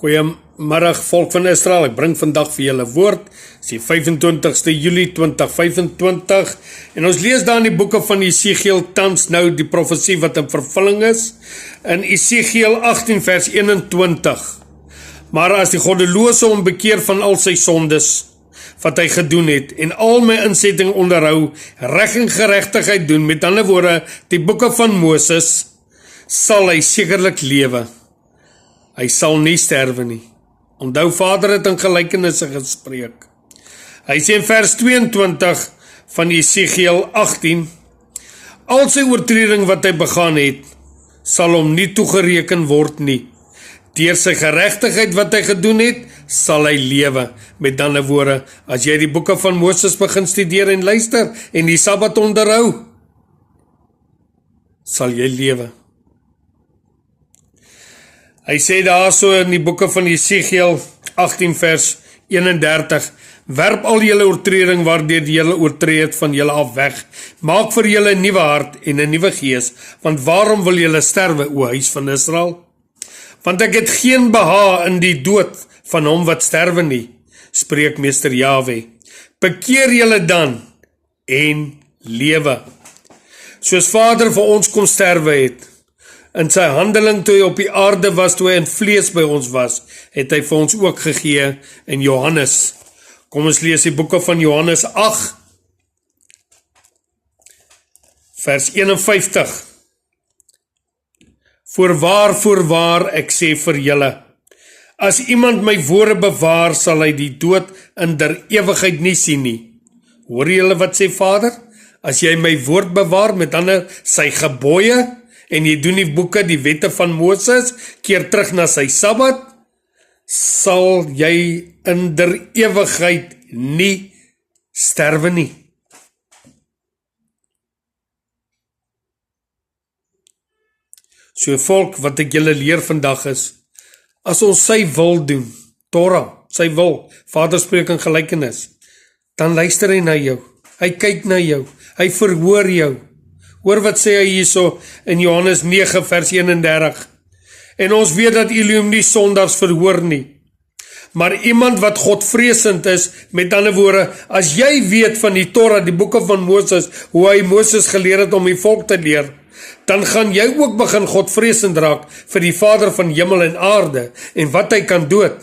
Goeiemiddag volk van Israel, ek bring vandag vir julle woord, dis die 25ste Julie 2025 en ons lees daar in die boeke van Esegiel tans nou die profesie wat in vervulling is, in Esegiel 18 vers 21. Maar as die goddelose hom bekeer van al sy sondes, wat hy gedoen het, en al my insetting onderhou, reg en geregtigheid doen, met ander woorde, die boeke van Moses, sal hy sekerlik lewe. Hy sal nie sterwe nie. Onthou, Vader het in gelykenisse gespreek. Hy sê in vers 22 van Esegiel 18, al sy oortreding wat hy begaan het, sal hom nie toegereken word nie. Deur sy geregtigheid wat hy gedoen het, sal hy lewe. Met ander woorde, as jy die boeke van Moses begin studeer en luister, en die Sabbat onderhou, sal jy lewe. Hy sê daar so in die boeke van Esegiel 18 vers 31, werp al julle oortreding waardeur julle oortree het van julle af weg, maak vir julle 'n nuwe hart en 'n nuwe gees, want waarom wil julle sterwe, o huis van Israel? Want ek het geen behaag in die dood van hom wat sterwe nie, spreek meester Jahwe. Bekeer julle dan en lewe. Soos Vader vir ons kom sterwe het, in sy handeling toe hy op die aarde was, toe hy in vlees by ons was, het hy vir ons ook gegee in Johannes. Kom ons lees die boeke van Johannes 8, vers 51. Voorwaar, ek sê vir julle, as iemand my woorde bewaar, sal hy die dood in der ewigheid nie sien nie. Hoor julle wat sê Vader? As jy my woord bewaar, met ander sy gebooie, en jy doen die boeke, die wette van Moses, keer terug na sy Sabbat, sal jy in der ewigheid nie sterwe nie. So volk, wat ek julle leer vandag is, as ons sy wil doen, Torah, sy wil, Vader spreek in gelykenis, dan luister hy na jou, hy kyk na jou, hy verhoor jou. Hoor wat sê hy hierso in Johannes 9 vers 31, en ons weet dat Elohim nie sondaars verhoor nie, maar iemand wat godvreesend is, met ander woorde, as jy weet van die Torah, die boeke van Moses, hoe hy Moses geleer het om die volk te leer, dan gaan jy ook begin godvreesend raak vir die Vader van hemel en aarde, en wat hy kan dood.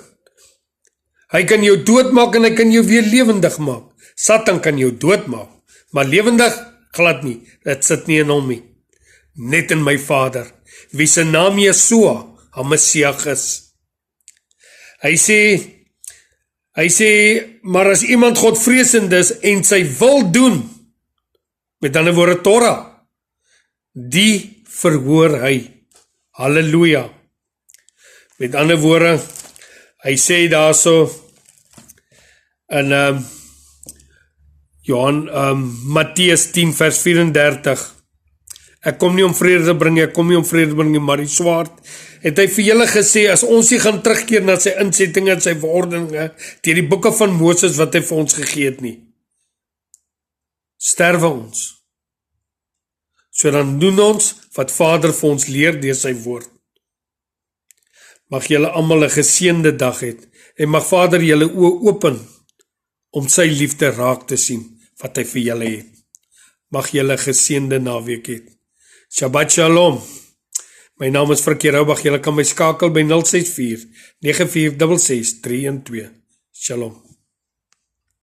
Hy kan jou doodmaak en hy kan jou weer lewendig maak. Satan kan jou doodmaak, maar lewendig glad nie, dit sit nie in hom nie. Net in my Vader, wie se naam Yeshua, HaMashiach is. Hy sê, maar as iemand godvreesend is en sy wil doen, met ander woorde Torah, die verhoor hy. Halleluja. Met ander woorde, hy sê daar so in Matteus 10 vers 34, ek kom nie om vrede te bring, maar die swaard, het hy vir julle gesê, as ons nie gaan terugkeer na sy insettinge en sy verordeninge, deur die boeke van Moses wat hy vir ons gegee het nie, sterwe ons. So dan doen ons wat Vader vir ons leer deur sy woord. Mag julle almal 'n geseënde dag hê, en mag Vader julle oë open, om sy liefde raak te sien, wat hy vir julle het. Mag julle geseënde naweek hê. Shabbat Shalom. My naam is Frikkie Roubach, julle kan my skakel by 064 9466 312. Shalom.